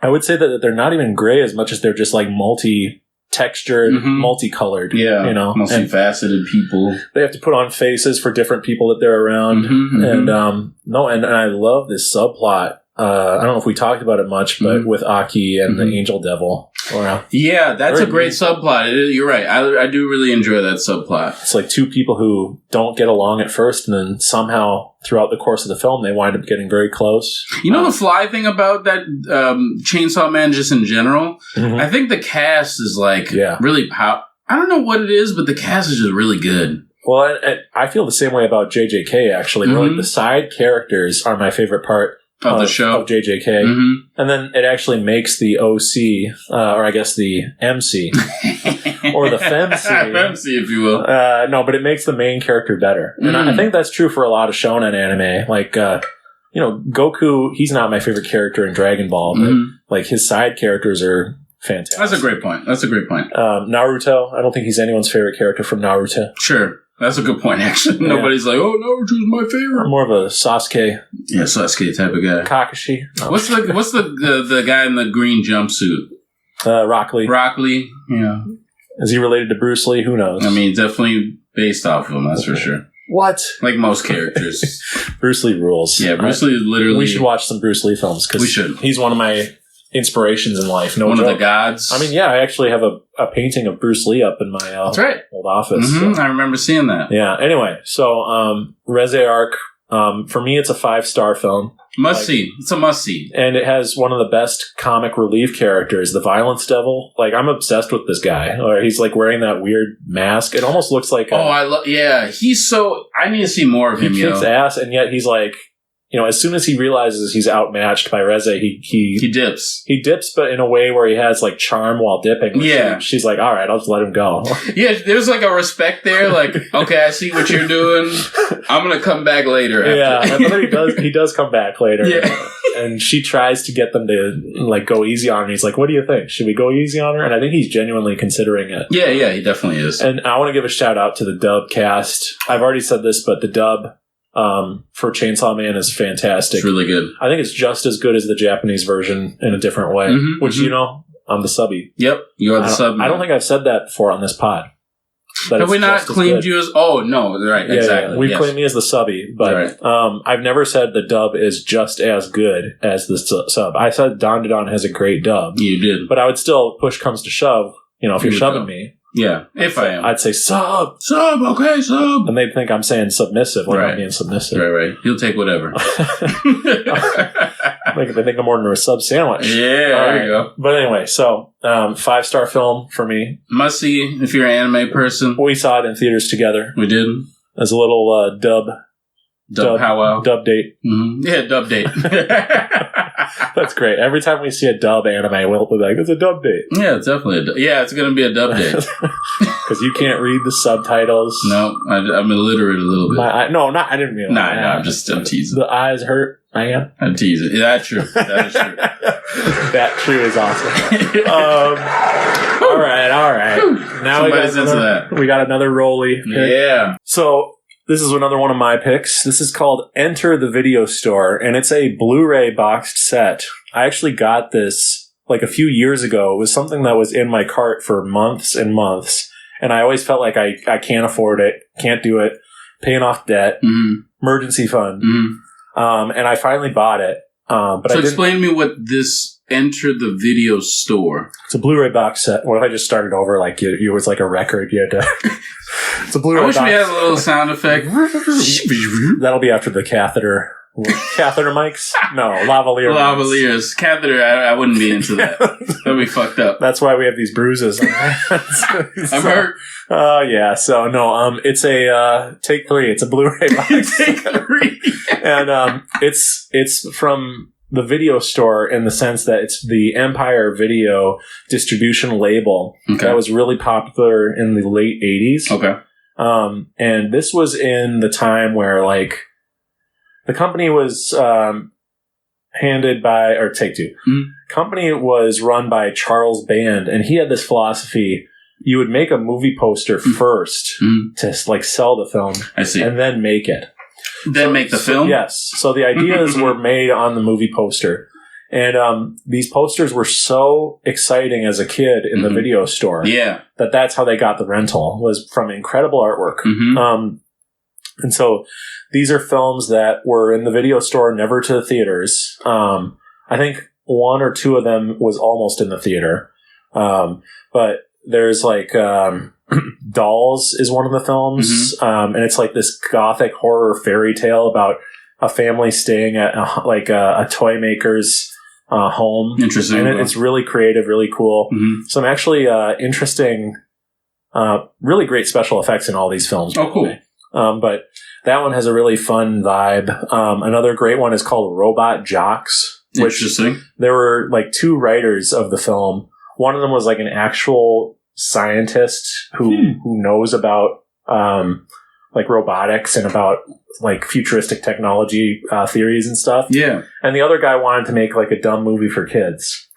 I would say that they're not even gray as much as they're just like multi-textured, multicolored. Yeah, multifaceted people. They have to put on faces for different people that they're around. And and I love this subplot. I don't know if we talked about it much, but with Aki and the Angel Devil. Yeah, that's a great subplot. You're right. I do really enjoy that subplot. It's like two people who don't get along at first, and then somehow throughout the course of the film, they wind up getting very close. You know the fly thing about that Chainsaw Man just in general? I think the cast is like really I don't know what it is, but the cast is just really good. Well, I feel the same way about JJK, actually. Really, the side characters are my favorite part of the show. Of JJK. And then it actually makes the OC, or I guess the MC, or the FemC. FemC, if you will. No, but it makes the main character better. And I think that's true for a lot of shonen anime. Like, Goku, he's not my favorite character in Dragon Ball, but like his side characters are fantastic. That's a great point. Naruto, I don't think he's anyone's favorite character from Naruto. Sure. That's a good point, actually. Nobody's like, oh, Naruto's my favorite. I'm more of a Sasuke. Yeah, Sasuke type of guy. Kakashi. No. What's the guy in the green jumpsuit? Rock Lee. Rock Lee, yeah. Is he related to Bruce Lee? Who knows? I mean, definitely based off of him, that's for sure. What? Like most characters. Bruce Lee rules. Yeah, Bruce Lee literally... We should watch some Bruce Lee films. Cause we should. He's one of my inspirations in life. One of the gods. I mean, yeah, I actually have a painting of Bruce Lee up in my that's right. old office. So. I remember seeing that. Yeah, anyway, so Reze Arc, for me, it's a 5-star film. Must see. It's a must see. And it has one of the best comic relief characters, the Violence Devil. Like, I'm obsessed with this guy. Or he's like wearing that weird mask. It almost looks like yeah, he's so... I need to see more of him, He kicks ass, and yet he's like... as soon as he realizes he's outmatched by Reze, he dips. He dips, but in a way where he has like charm while dipping. Yeah. She's like, all right, I'll just let him go. Yeah, there's like a respect there. Like, okay, I see what you're doing. I'm going to come back later. After. Yeah, he does come back later. Yeah. And she tries to get them to like go easy on him. He's like, what do you think? Should we go easy on her? And I think he's genuinely considering it. Yeah, he definitely is. And I want to give a shout out to the dub cast. I've already said this, but the dub for Chainsaw Man is fantastic. It's really good. I think it's just as good as the Japanese version in a different way, which, I'm the subby. Yep, you are the sub. I don't think I've said that before on this pod. Have we not claimed you as... Oh, no, right, exactly. Yeah. We claim me as the subby, but I've never said the dub is just as good as the sub. I said Don has a great dub. You did. But I would still, push comes to shove, if you're shoving me. Yeah, if I am. I'd say sub. Sub, okay, sub. And they'd think I'm saying submissive when I'm being submissive. Right. He'll take whatever. They think I'm ordering a sub sandwich. Yeah, there you go. But anyway, so 5-star film for me. Must see if you're an anime person. We saw it in theaters together. We did. As a little dub powwow. Dub date. Mm-hmm. Yeah, dub date. That's great. Every time we see a dub anime, we'll be like, it's a dub date. Yeah, it's definitely it's going to be a dub date. Because you can't read the subtitles. No, I'm illiterate a little bit. I didn't mean that. No, I'm teasing. The eyes hurt. I am. I'm teasing. Yeah, that's true. That is true. That true is awesome. All right. Now we got another Rolly pick. Yeah. So this is another one of my picks. This is called Enter the Video Store, and it's a Blu-ray boxed set. I actually got this like a few years ago. It was something that was in my cart for months and months, and I always felt like I can't afford it, can't do it, paying off debt, emergency fund, and I finally bought it. But so explain to me what this Enter the Video Store. It's a Blu-ray box set. What if I just started over like you was like a record? You had to... It's a Blu-ray box. I wish we had a little sound effect. That'll be after the catheter mics. No, lavalier. Lavaliers. Catheter. I wouldn't be into that. That'd be fucked up. That's why we have these bruises. I'm hurt. Yeah. So no. It's a take 3. It's a Blu-ray box. Take 3. And it's from the video store in the sense that it's the Empire Video distribution label that was really popular in the late 80s. Okay. And this was in the time where like the company was handed by, or Take Two. Company was run by Charles Band, and he had this philosophy: you would make a movie poster first to like sell the film, I see, and then make it. Then make the film? Yes. So the ideas were made on the movie poster. And these posters were so exciting as a kid in the video store. Yeah. That's how they got the rental, was from incredible artwork. And so these are films that were in the video store, never to the theaters. I think 1 or 2 of them was almost in the theater. But there's like... Dolls is one of the films, and it's like this gothic horror fairy tale about a family staying at a toy maker's home. Interesting. And it's really creative, really cool. Some actually interesting Really great special effects in all these films. Oh, cool. But that one has a really fun vibe. Another great one is called Robot Jocks. Interesting. There were like 2 writers of the film. One of them was like an actual scientist who knows about like robotics and about like futuristic technology theories and stuff. Yeah. And the other guy wanted to make like a dumb movie for kids.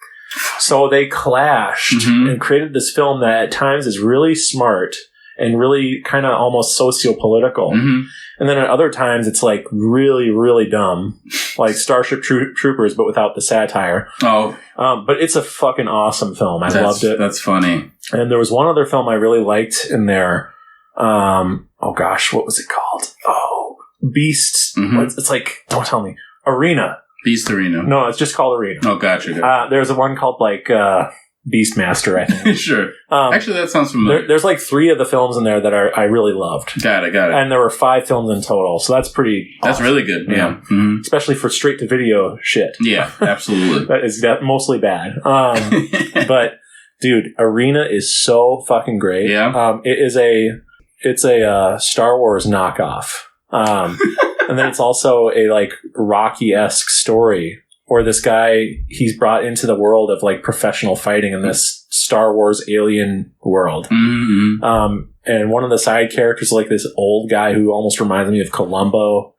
So they clashed and created this film that at times is really smart and really kind of almost socio-political. And then at other times it's like really, really dumb. Like Starship Troopers, but without the satire. Oh. But it's a fucking awesome film. I loved it. That's funny. And there was one other film I really liked in there. Oh gosh, what was it called? Oh, Beasts. It's like, don't tell me. Arena. Beast Arena. No, it's just called Arena. Oh, gotcha. There's a one called like Beastmaster, I think. Sure. Actually, that sounds familiar. There's like 3 of the films in there that I really loved. Got it. And there were 5 films in total, so that's pretty awesome. That's really good. Yeah. Especially for straight-to-video shit. Yeah, absolutely. That is mostly bad. But, dude, Arena is so fucking great. Yeah. It's a Star Wars knockoff. And then it's also a like Rocky-esque story where this guy, he's brought into the world of like professional fighting in this Star Wars alien world. And one of the side characters is like this old guy who almost reminds me of Columbo.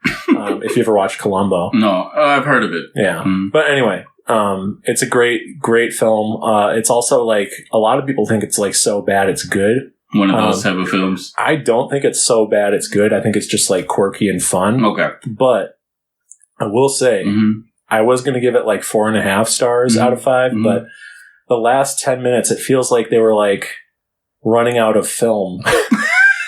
If you ever watched Columbo. No, I've heard of it. Yeah. But anyway, it's a great film. It's also like a lot of people think it's like so bad it's good. One of those type of films. I don't think it's so bad it's good. I think it's just like quirky and fun. Okay. But I will say, I was going to give it like 4.5 stars out of 5, but the last 10 minutes, it feels like they were like running out of film.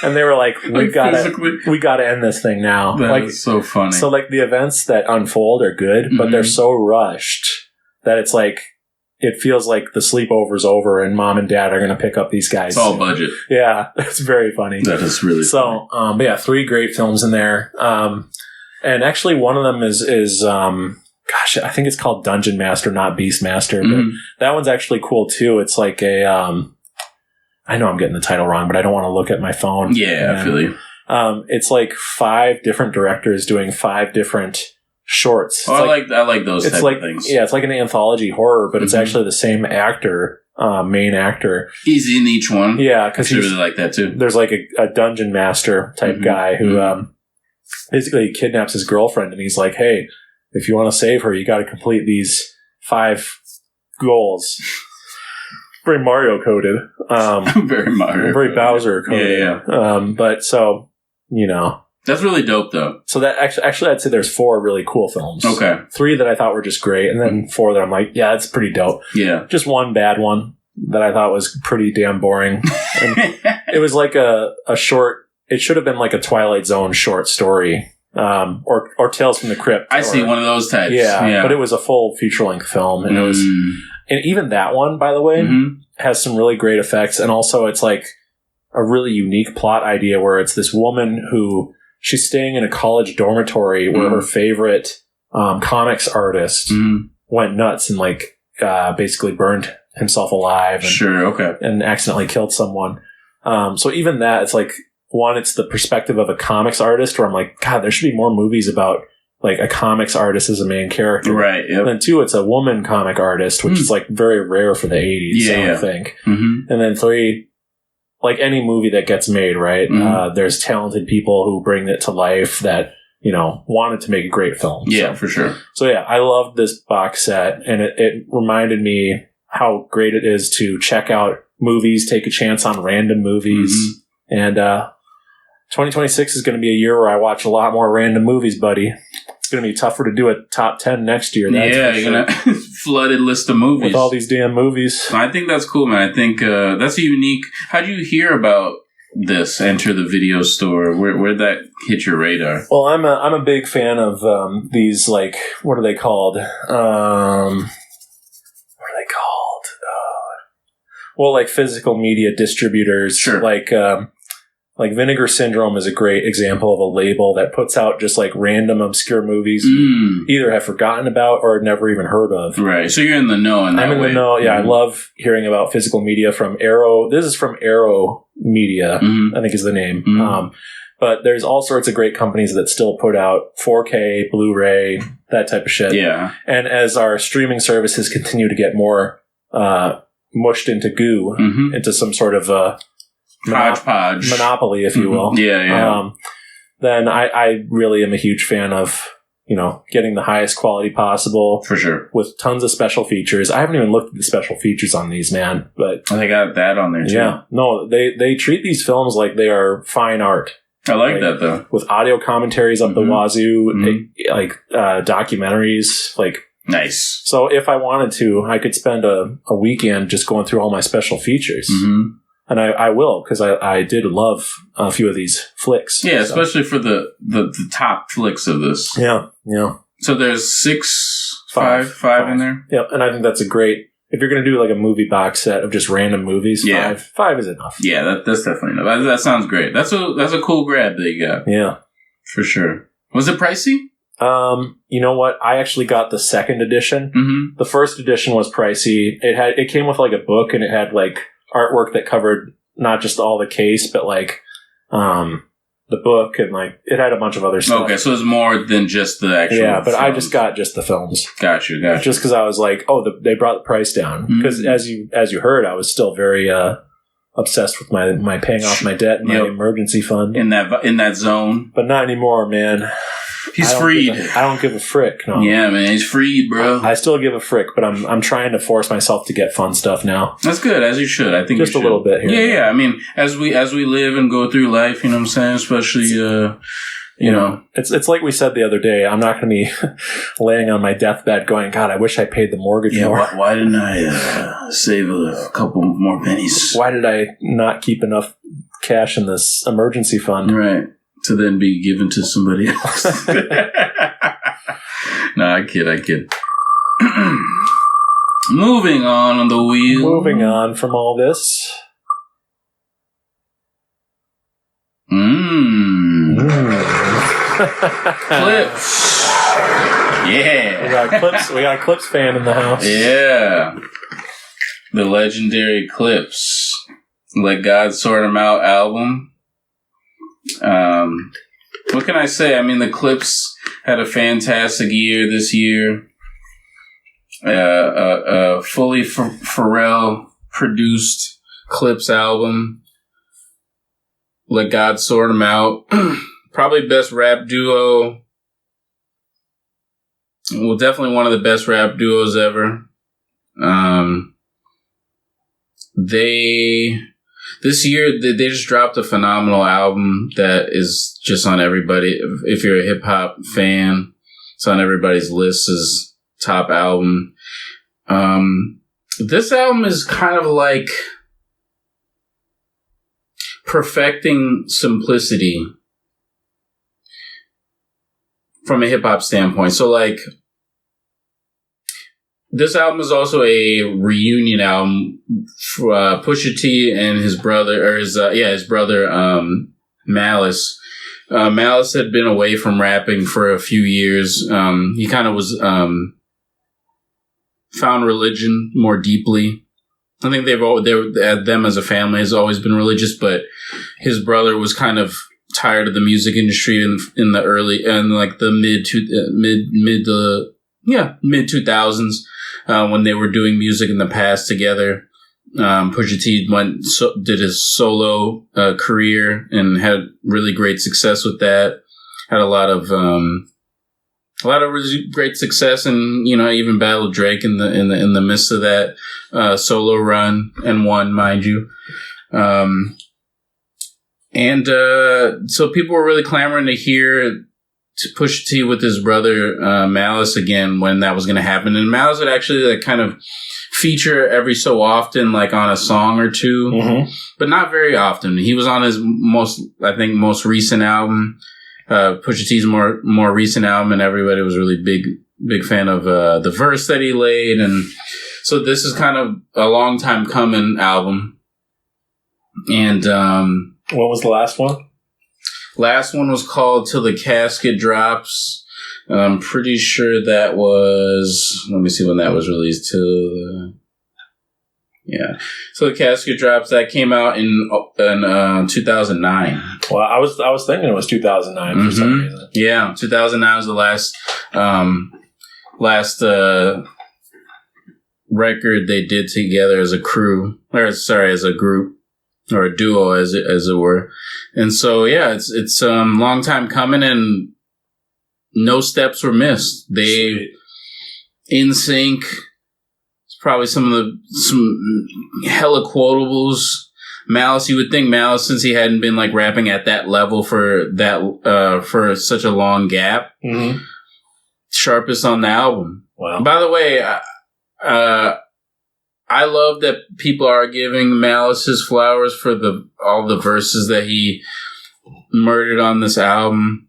And they were like, we gotta end this thing now. That like, is so funny. So like the events that unfold are good, but they're so rushed that it's like, it feels like the sleepover's over and mom and dad are going to pick up these guys. It's all budget. Yeah, it's very funny. That is really funny. So, but yeah, 3 great films in there. And actually one of them is gosh, I think it's called Dungeon Master, not Beastmaster. But that one's actually cool too. It's like a, I know I'm getting the title wrong, but I don't want to look at my phone. Yeah, I feel you. It's like 5 different directors doing 5 different shorts. I like those type of things. Yeah, it's like an anthology horror, but it's actually the same actor, main actor. He's in each one. Yeah, because I really like that too. There's like a dungeon master type guy who basically kidnaps his girlfriend, and he's like, "Hey, if you want to save her, you got to complete these 5 goals." Very Mario coded. Very Bowser coded. Yeah. But so, you know. That's really dope, though. So that actually, I'd say there's 4 really cool films. Okay. 3 that I thought were just great, and then 4 that I'm like, yeah, that's pretty dope. Yeah. Just 1 bad one that I thought was pretty damn boring. It was like a short. It should have been like a Twilight Zone short story, or Tales from the Crypt. I see one of those types. Yeah, but it was a full feature length film, and it was, and even that one, by the way, has some really great effects, and also it's like a really unique plot idea where it's this woman who. She's staying in a college dormitory where her favorite comics artist went nuts and like basically burned himself alive. And, and accidentally killed someone. So even that, it's like, one, it's the perspective of a comics artist where I'm like, God, there should be more movies about like a comics artist as a main character. Right. Yep. And then 2, it's a woman comic artist, which is like very rare for the 80s, I think. And then 3, like any movie that gets made, right? There's talented people who bring it to life that, you know, wanted to make a great film. Yeah, for sure. So yeah, I loved this box set, and it reminded me how great it is to check out movies, take a chance on random movies. And 2026 is going to be a year where I watch a lot more random movies, buddy. It's going to be tougher to do a top 10 next year. That's you're going to flooded list of movies. With all these damn movies. I think that's cool, man. I think that's a unique... How'd you hear about this, Enter the Video Store? Where'd that hit your radar? Well, I'm a big fan of these, like, what are they called? Well, like physical media distributors. Sure. Like Vinegar Syndrome is a great example of a label that puts out just like random obscure movies you either have forgotten about or never even heard of. Right. So you're in the know in that I'm in way. the know. Yeah. I love hearing about physical media from Arrow. This is from Arrow Media, I think is the name. But there's all sorts of great companies that still put out 4K, Blu-ray, that type of shit. Yeah. And as our streaming services continue to get more mushed into goo, into some sort of hodgepodge monopoly, if you will. Yeah. Then I really am a huge fan of, getting the highest quality possible. For sure. With tons of special features. I haven't even looked at the special features on these, man. But they got that on there, too. Yeah. No, they treat these films like they are fine art. I like that, though. With audio commentaries up the wazoo, documentaries, Nice. So if I wanted to, I could spend a weekend just going through all my special features. And I will, because I did love a few of these flicks. Yeah, so. Especially for the top flicks of this. Yeah. So there's five in there? Yep, and I think that's a great... If you're going to do a movie box set of just random movies, five is enough. Yeah, that's definitely enough. That sounds great. That's a cool grab that you got. Yeah. For sure. Was it pricey? You know what? I actually got the second edition. The first edition was pricey. It came with a book, and it had artwork that covered not just all the case, but the book, and it had a bunch of other stuff. Okay, so it's more than just the actual but films. I just got just the films. Got you. Just because I was they brought the price down. Because as you heard, I was still very obsessed with my paying off my debt and my emergency fund. In that zone. But not anymore, man. He's freed. I don't give a frick. No. Yeah, man, he's freed, bro. I still give a frick, but I'm trying to force myself to get fun stuff now. That's good, as you should. I think just a little bit here. Yeah. I mean, as we live and go through life, you know what I'm saying. Especially, it's like we said the other day. I'm not going to be laying on my deathbed going, God, I wish I paid the mortgage more. Why didn't I save a couple more pennies? Why did I not keep enough cash in this emergency fund? Right. To then be given to somebody else. No, I kid. Moving on the wheel. Moving on from all this. Clipse. Yeah. We got a Clipse fan in the house. Yeah. The legendary Clipse. Let God Sort 'Em Out album. What can I say? I mean, the Clipse had a fantastic year this year. Fully Pharrell produced Clipse album. Let God Sort 'Em Out. Probably best rap duo. Well, definitely one of the best rap duos ever. This year, they just dropped a phenomenal album that is just on everybody. If you're a hip-hop fan, it's on everybody's list as top album. This album is kind of like perfecting simplicity from a hip-hop standpoint. So, this album is also a reunion album for Pusha T and his brother, Malice. Malice had been away from rapping for a few years. He kind of was found religion more deeply. I think them as a family has always been religious, but his brother was kind of tired of the music industry in the early and the mid 2000s. When they were doing music in the past together. Pusha T did his solo career and had really great success with that. Had a lot of really great success, and even battled Drake in the midst of that solo run and won, mind you. So people were really clamoring to hear Pusha T with his brother Malice again when that was going to happen, and Malice would actually kind of feature every so often, on a song or two, but not very often. He was on his most recent album, Pusha T's more recent album, and everybody was really big fan of the verse that he laid, and so this is kind of a long time coming album. And what was the last one? Last one was called Till the Casket Drops. I'm pretty sure that was... Let me see when that was released. Yeah. So the Casket Drops, that came out in 2009. Well, I was thinking it was 2009 for some reason. Yeah, 2009 was the last record they did together as a crew, as a group or a duo, as it were. And so yeah, it's long time coming, and no steps were missed. They in sync. Probably some hella quotables. Malice, you would think Malice, since he hadn't been like rapping at that level for such a long gap. Mm-hmm. Sharpest on the album. Wow. By the way, I love that people are giving Malice his flowers for all the verses that he murdered on this album.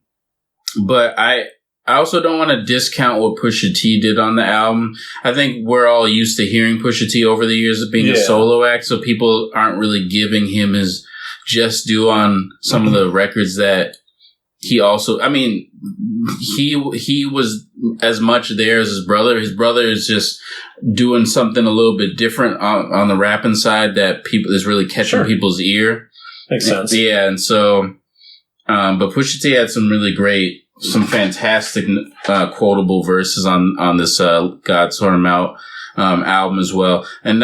But I also don't want to discount what Pusha T did on the album. I think we're all used to hearing Pusha T over the years of being a solo act, so people aren't really giving him his just due on some of the records that he also... I mean, he was as much there as his brother. His brother is just doing something a little bit different on the rapping side that is really catching people's ear. Makes sense. Yeah, and so... but Pusha T had some fantastic quotable verses on this God Sort 'Em Out album as well. And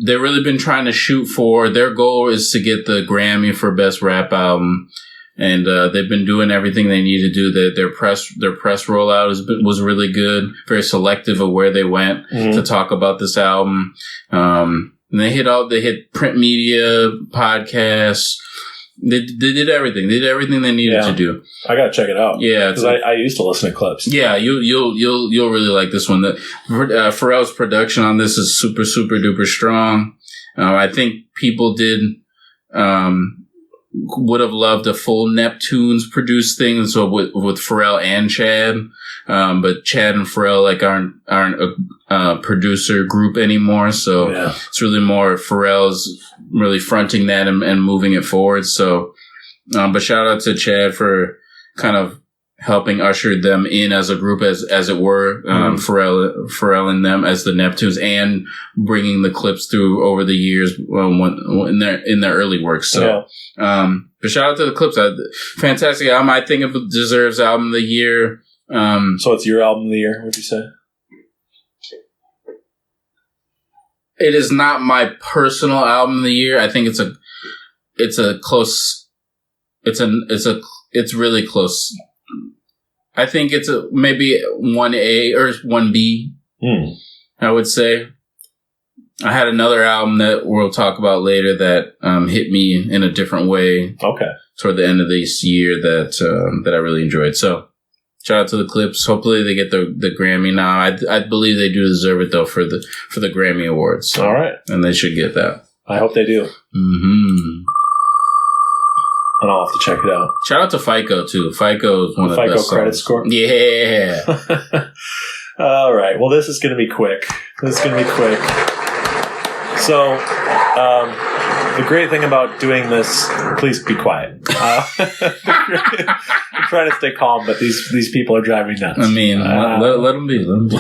they've really been trying to shoot for... Their goal is to get the Grammy for Best Rap Album. And they've been doing everything they need to do. Their press rollout was really good. Very selective of where they went to talk about this album. And they hit print media, podcasts. They did everything. They did everything they needed to do. I gotta check it out. Yeah, because I used to listen to Clipse. Yeah, you'll really like this one. Pharrell's production on this is super super duper strong. I think people would have loved a full Neptunes produced thing. So with Pharrell and Chad, but Chad and Pharrell aren't a producer group anymore. So it's really more Pharrell's really fronting that and moving it forward. So, but shout out to Chad for kind of helping usher them in as a group, as it were, Pharrell and them as the Neptunes, and bringing the Clipse through over the years in their early work. So, but shout out to the Clipse. Fantastic album. I think it deserves album of the year. So it's your album of the year, would you say? It is not my personal album of the year. I think it's really close. I think it's maybe 1A or 1B. I would say. I had another album that we'll talk about later that hit me in a different way. Okay. Toward the end of this year that I really enjoyed. So shout out to the Clipse. Hopefully they get the Grammy now. I believe they do deserve it though for the Grammy Awards. So, all right, and they should get that. I hope they do. Mm-hmm. And I'll have to check it out. Shout out to FICO too. FICO is one of the best FICO credit songs. score. Yeah. All right. Well, this is going to be quick. So, the great thing about doing this, please be quiet. I'm trying to stay calm, but these people are driving me nuts. I mean, let them be. Let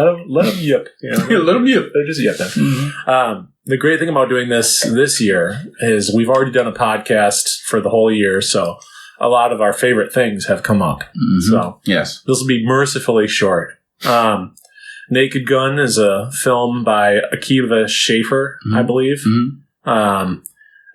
them yip. Let them yip. They're just yipping. Mm-hmm. The great thing about doing this year is we've already done a podcast for the whole year, so a lot of our favorite things have come up. Mm-hmm. So yes, this will be mercifully short. Naked Gun is a film by Akira Schaefer, I believe. Mm-hmm.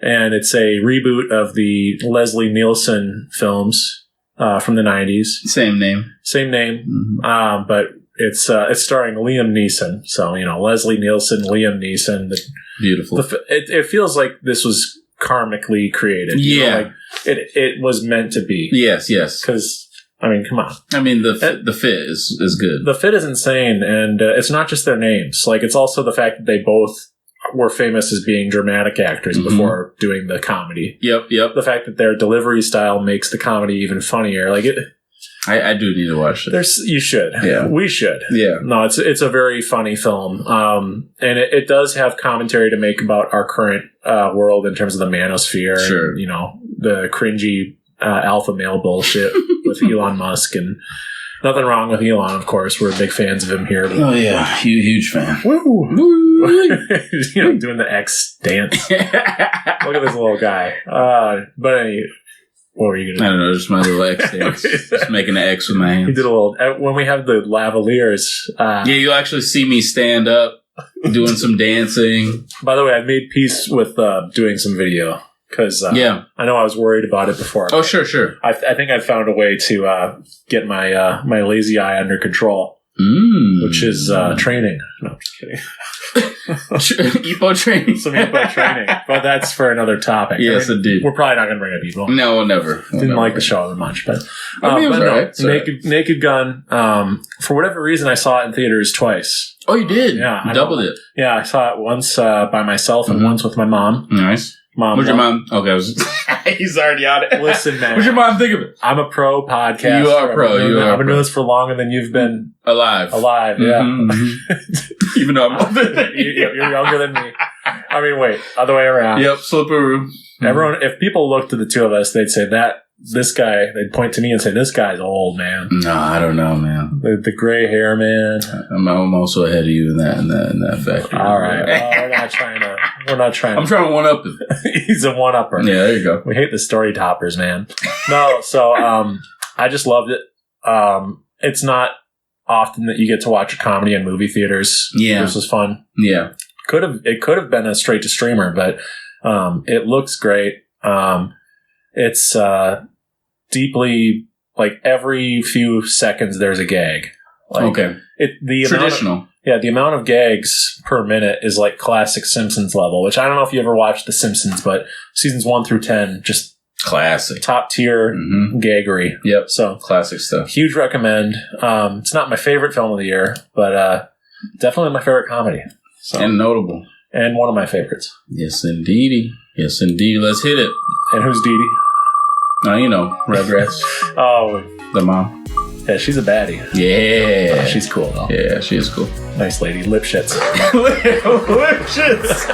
And it's a reboot of the Leslie Nielsen films from the 90s. Same name. Mm-hmm. But it's starring Liam Neeson. So, Leslie Nielsen, Liam Neeson. Beautiful. It feels like this was karmically created. Yeah. It was meant to be. Yes. Because... I mean, come on. I mean, the fit is good. The fit is insane, and it's not just their names. Like, it's also the fact that they both were famous as being dramatic actors before doing the comedy. Yep. The fact that their delivery style makes the comedy even funnier. Like it. I do need to watch it. You should. Yeah. We should. Yeah. No, it's a very funny film. And it does have commentary to make about our current world in terms of the manosphere. Sure. And, the cringy alpha male bullshit with Elon Musk, and nothing wrong with Elon, of course. We're big fans of him here. Oh yeah, huge fan. Woo! doing the X dance. Look at this little guy. But anyway, what were you going to do? I don't know, just my little X dance. Just making an X with my hands. He did a little, when we have the lavaliers. Yeah, you'll actually see me stand up, doing some dancing. By the way, I made peace with doing some video. Because I know I was worried about it before. Oh, sure. I think I found a way to get my my lazy eye under control, which is training. No, I'm just kidding. EPO training. Some EPO training. But that's for another topic. Yes, indeed. We're probably not going to bring up EPO. No, we'll never. Didn't like the show that much. But, it was alright. Naked Gun, for whatever reason, I saw it in theaters twice. Oh, you did? Yeah. Doubled it. Yeah, I saw it once by myself and once with my mom. Nice. What's your mom? Okay, he's already on it. Listen, man. What's your mom think of it? I'm a pro podcaster. You are pro. I've been doing this for longer than you've been alive. Yeah. Mm-hmm. Even though I'm older than you. You're younger than me. I mean, wait, other way around. Yep, slipperoo. Everyone, if people looked at the two of us, they'd say this guy. They'd point to me and say, "This guy's old, man." No, I don't know, man. The gray hair, man. I'm also ahead of you in that factor. All right, well, we're not trying. I'm trying to one up him. He's a one upper. Yeah, there you go. We hate the story toppers, man. No, so I just loved it. It's not often that you get to watch a comedy in movie theaters. Yeah, this was fun. Yeah, it could have been a straight to streamer, but it looks great. It's deeply, like, every few seconds there's a gag. Like, okay. Traditional. The amount of gags per minute is like classic Simpsons level, which I don't know if you ever watched The Simpsons, but seasons 1 through 10, just classic. Top tier gaggery. Yep. So classic stuff. Huge recommend. It's not my favorite film of the year, but definitely my favorite comedy. So. And notable. And one of my favorites. Yes, indeedy. Yes, indeed. Let's hit it. And who's Dee Dee? Rugrats. Oh. The mom. Yeah, she's a baddie. Yeah. Oh, she's cool, though. Yeah, she is cool. Nice lady. Lip shits. Lip shits.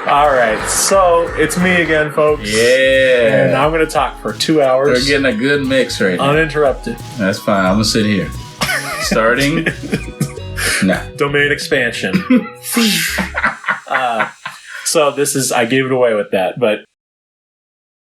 All right. So, it's me again, folks. Yeah. And I'm going to talk for 2 hours. We're getting a good mix right now. Uninterrupted. That's fine. I'm going to sit here. Starting. Domain expansion. So, I gave it away with that, but